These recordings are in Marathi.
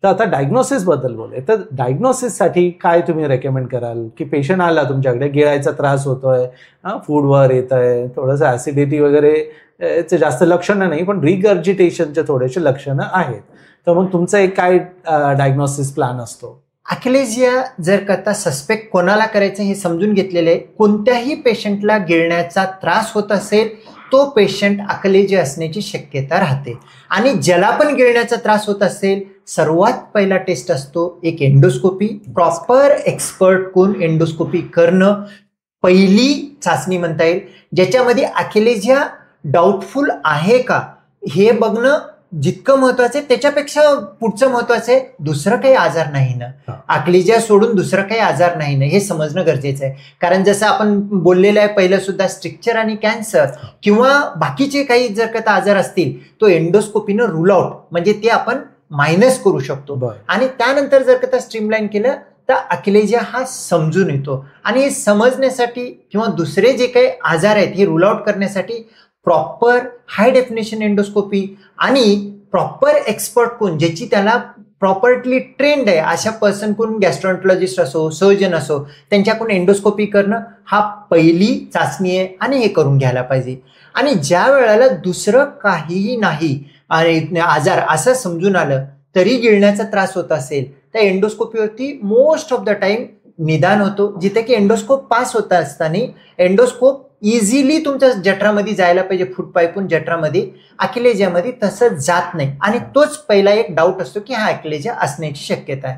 तर आता डायग्नोसिस बद्दल बोलूया. तर डायग्नोसिससाठी काय तुम्ही रेकमेंड कराल, की पेशंट आला तुमच्याकडे, गिळायचा त्रास होतोय, फूडवर येत आहे, थोडंसं ऍसिडिटी वगैरे चे जास्त लक्षणं नाही, पण रिगर्जिटेशनचे थोडेसे लक्षणं आहेत, तर मग तुमचा एक काय डायग्नोसिस प्लॅन असतो? अॅक्लेजिया जर करता सस्पेक्ट कोणाला करायचं हे समजून घेतलेलं आहे. कोणत्याही पेशंटला गिळण्याचा त्रास होत असेल तो पेशंट अॅक्लेजिया असण्याची शक्यता राहते. आणि ज्याला पण गिळण्याचा त्रास होत असेल सर्वात पहिला टेस्ट असतो एक एंडोस्कोपी. प्रॉपर एक्सपर्ट कोण एंडोस्कोपी करणं पहिली चाचणी म्हणता येईल, ज्याच्यामध्ये अॅक्लेजिया डाऊटफुल आहे का हे बघणं जितकं महत्वाचं आहे त्याच्यापेक्षा पुढचं महत्वाचं आहे दुसरं काही आजार नाही ना, अॅक्लेजिया सोडून दुसरं काही आजार नाही ना हे समजणं गरजेचं आहे. कारण जसं आपण बोललेलं आहे पहिलं सुद्धा, स्ट्रिक्चर आणि कॅन्सर किंवा बाकीचे काही जर का आजार असतील तो एंडोस्कोपीनं रूल आउट म्हणजे ते आपण मायनस करू शकतो. आणि त्यानंतर जर का स्ट्रीमलाईन केलं तर अॅक्लेजिया हा समजून येतो. आणि हे समजण्यासाठी किंवा दुसरे जे काही आजार आहेत हे रूल आउट करण्यासाठी प्रॉपर हाय डेफिनेशन एंडोस्कोपी आणि प्रॉपर एक्सपर्ट कोण ज्याची त्याला प्रॉपर्टली ट्रेंड आहे अशा पर्सन कोण, गॅस्ट्रोएंटरोलॉजिस्ट असो, सर्जन असो, त्यांच्याकडून एंडोस्कोपी करणं हा पहिली चाचणी आहे आणि हे करून घ्यायला पाहिजे. आणि ज्या वेळेला दुसरं काहीही नाही आणि आजार असं समजून आलं तरी गिळण्याचा त्रास होत असेल तर एंडोस्कोपीवरती मोस्ट ऑफ द टाइम निदान होतो. जिथे की एंडोस्कोप पास होत असताना एंडोस्कोप इझिली तुमच्या जठरामध्ये जायला पाहिजे, फूड पाईपून जठरामध्ये. अॅक्लेजियामध्ये तसं जात नाही आणि तोच पहिला एक डाऊट असतो की हा अॅक्लेजिया असण्याची शक्यता आहे.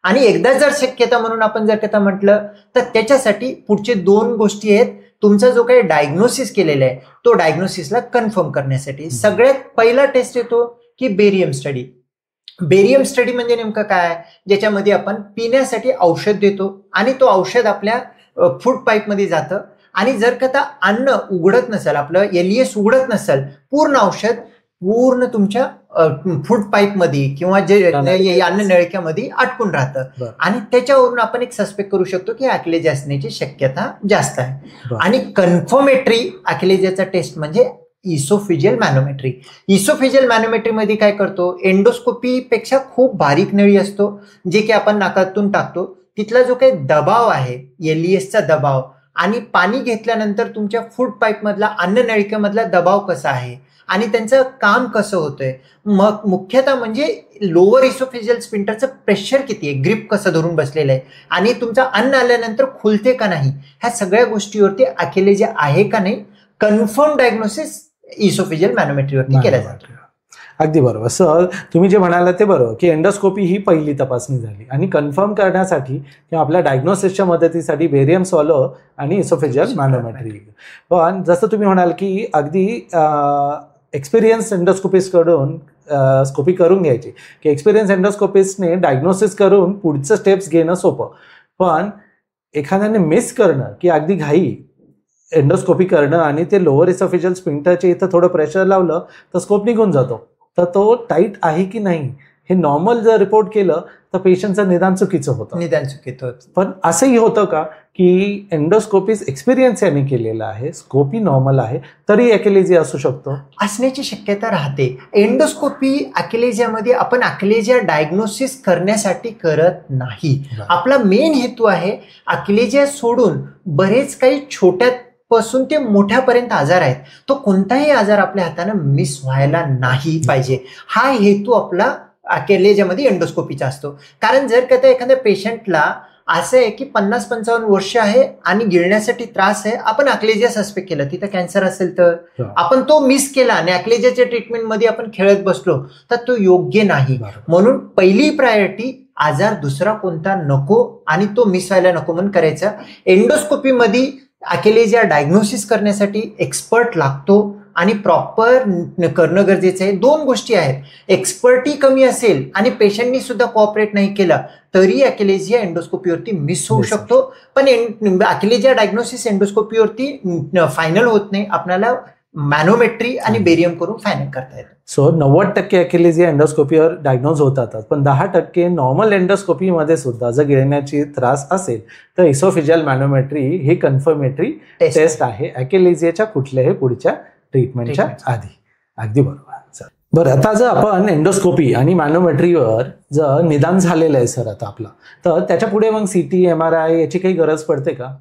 आणि एकदा जर शक्यता म्हणून आपण जर का म्हटलं तर त्याच्यासाठी पुढचे 2 गोष्टी आहेत. तुमचा जो काही डायग्नोसिस केलेला आहे तो डायग्नोसिसला कन्फर्म करण्यासाठी सगळ्यात पहिला टेस्ट येतो की बेरियम स्टडी. बेरियम स्टडी म्हणजे नेमकं काय, ज्याच्यामध्ये आपण पिण्यासाठी औषध देतो आणि तो औषध आपल्या फूड पाईपमध्ये जातं. आणि जर का अन्न उघडत नसेल, आपलं एलियस उघडत नसेल, पूर्ण औषध पूर्ण तुमच्या फूड पाईपमध्ये किंवा जे अन्न नळक्यामध्ये अटकून राहतं. आणि त्याच्यावरून आपण एक सस्पेक्ट करू शकतो की अॅक्लेजिया असण्याची शक्यता जास्त आहे. आणि कन्फर्मेटरी अॅक्लेजियाचा टेस्ट म्हणजे इसोफिजियल मॅनोमेट्री. इसोफिजियल मॅनोमेट्री मध्ये काय करतो, एंडोस्कोपी पेक्षा खूप बारीक नळी असतो जे की आपण नाकातून टाकतो. तिथला जो काही दबाव आहे एलियसचा दबाव आणि पाणी घेतल्यानंतर तुमच्या फूड पाईप मधला अन्न नळिकेमधला दबाव कसा आहे आणि त्यांचं काम कसं होतंय, मग मुख्यतः म्हणजे लोअर इसोफेजियल स्पिंटरचं प्रेशर किती आहे, ग्रिप कसं धरून बसलेलं आहे आणि तुमचं अन्न आल्यानंतर खुलते का नाही, ह्या सगळ्या गोष्टीवरती अॅक्लेजिया आहे का नाही कन्फर्म डायग्नोसिस इसोफेजियल मॅनोमेट्रीवरती केलं जातं. अगदी बरोबर सर, तुम्ही जे म्हणाला ते बरोबर की एंडोस्कोपी ही पहिली तपासणी झाली आणि कन्फर्म करण्यासाठी किंवा आपल्या डायग्नोसिसच्या मदतीसाठी बेरियम सॉलो आणि इसोफेजियल मॅनोमेट्री. पण जसं तुम्ही म्हणाल की अगदी एक्सपिरियन्स एंडोस्कोपिस्टकडून स्कोपी करून घ्यायची की एक्सपिरियन्स एंडोस्कोपिस्टने डायग्नोसिस करून पुढचं स्टेप्स घेणं सोपं, पण एखाद्याने मिस करणं की अगदी घाई एंडोस्कोपी करणं आणि ते लोअर इसोफेजियल स्पिंक्टरच्या इथं थोडं प्रेशर लावलं तर स्कोप निघून जातो. तर तो टाईट आहे की नाही हे नॉर्मल जर रिपोर्ट केलं तर पेशंटचं निदान चुकीचं होतं. पण असंही होतं का की एंडोस्कोपीस एक्सपिरियन्स यांनी केलेला आहे, स्कोपी नॉर्मल आहे, तरी अॅक्लेजिया असू शकतो? असण्याची शक्यता राहते. एंडोस्कोपी अॅक्लेजियामध्ये आपण अॅक्लेजिया डायग्नोसिस करण्यासाठी करत नाही. आपला मेन हेतू आहे अॅक्लेजिया सोडून बरेच काही छोट्यात पासून ते मोठ्यापर्यंत आजार आहेत, तो कोणताही आजार आपल्या हाताने मिस व्हायला नाही पाहिजे, हा हेतू आपला अॅक्लेजियामध्ये एंडोस्कोपीचा असतो. कारण जर का एखाद्या पेशंटला असं आहे की 50-55 वर्ष आहे आणि गिळण्यासाठी त्रास आहे, आपण अॅक्लेजिया सस्पेक्ट केलं, तिथं कॅन्सर असेल तर आपण तो मिस केला आणि अॅक्लेजियाच्या ट्रीटमेंटमध्ये आपण खेळत बसलो तर तो योग्य नाही. म्हणून पहिली प्रायोरिटी आजार दुसरा कोणता नको आणि तो मिस व्हायला नको म्हणून करायचा. एंडोस्कोपीमध्ये अॅक्लेजिया डायग्नोसिस करण्यासाठी एक्सपर्ट लागतो आणि प्रॉपर करणं गरजेचं आहे. 2 गोष्टी आहेत, एक्सपर्टी कमी असेल आणि पेशंटनी सुद्धा कोऑपरेट नाही केलं तरी अॅक्लेजिया एंडोस्कोपीवरती मिस होऊ शकतो. पण अॅक्लेजिया डायग्नोसिस एंडोस्कोपीवरती फायनल होत नाही, आपल्याला मॅनोमेट्री आणि बेरियम करून फायनल करता येतं. सो 90% अॅक्लेजिया एंडोस्कोपीवर डायग्नोज होतातच, पण 10% नॉर्मल एंडोस्कोपीमध्ये सुद्धा जर गिळण्याची त्रास असेल तर इसोफेजियल मॅनोमेट्री ही कन्फर्मेटरी टेस्ट आहे अॅक्लेजियाच्या कुठल्याही पुढच्या ट्रीटमेंटच्या आधी. अगदी बरोबर सर. बरं, आता जर आपण एंडोस्कोपी आणि मॅनोमेट्रीवर जर निदान झालेलं आहे सर आता आपला, तर त्याच्या पुढे मग सीटी, MRI याची काही गरज पडते का?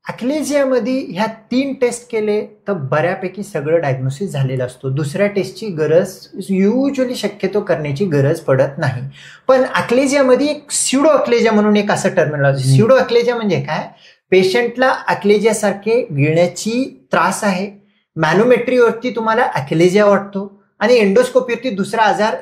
अक्लेजियामध्ये ह्या 3 टेस्ट केले तर बऱ्यापैकी सगळं डायग्नोसिस झालेलं असतो. दुसऱ्या टेस्टची गरज युजली शक्यतो करण्याची गरज पडत नाही. पण अक्लेजियामध्ये एक स्युडो अक्लेजिया म्हणून एक असं टर्मिनॉलॉजी. स्युडो अक्लेजिया म्हणजे काय? पेशंटला अक्लेजियासारखे गिळण्याची त्रास आहे, मॅनोमेट्रीवरती तुम्हाला अक्लेजिया वाटतो आणि एंडोस्कोपीवरती दुसरा आजार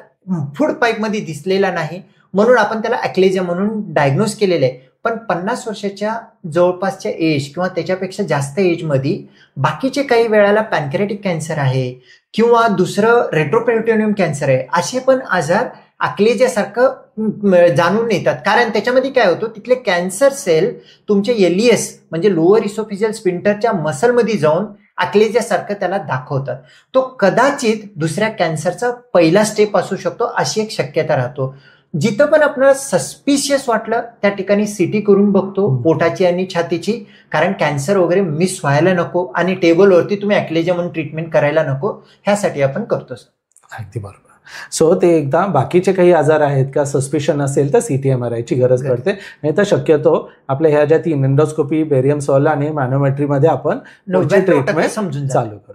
फूड पाईपमध्ये दिसलेला नाही, म्हणून आपण त्याला अक्लेजिया म्हणून डायग्नोज केलेलं आहे. पण 50 वर्षाच्या जवळपासच्या एज किंवा त्याच्यापेक्षा जास्त एजमध्ये बाकीचे काही वेळाला पॅनक्रियाटिक कॅन्सर आहे किंवा दुसरं रेट्रोपेरिटोनियम कॅन्सर आहे, असे पण आजार अक्लेजियासारखं जाणून येतात. कारण त्याच्यामध्ये काय होतं, तिथले कॅन्सर सेल तुमचे LES म्हणजे लोअर इसोफिजियल स्पिंटरच्या मसलमध्ये जाऊन अक्लेजियासारखं त्याला दाखवतात. तो कदाचित दुसऱ्या कॅन्सरचा पहिला स्टेप असू शकतो, अशी एक शक्यता राहतो. जिथं पण आपल्याला सस्पिशियस वाटलं त्या ठिकाणी CT करून बघतो, पोटाची आणि छातीची, कारण कॅन्सर वगैरे मिस व्हायला नको आणि टेबलवरती तुम्ही अक्लेजिया म्हणून ट्रीटमेंट करायला नको, ह्यासाठी आपण करतो. अगदी बरोबर. सो ते एकदा बाकीचे काही आजार आहेत का सस्पिशन असेल तर CT, MRI ची गरज पडते, नाही तर शक्यतो आपल्या ह्या ज्या 3 एंडोस्कोपी, बेरियम सॉल्व्ह आणि मॅनोमेट्रीमध्ये आपण ट्रीटमेंट समजून चालू करतो.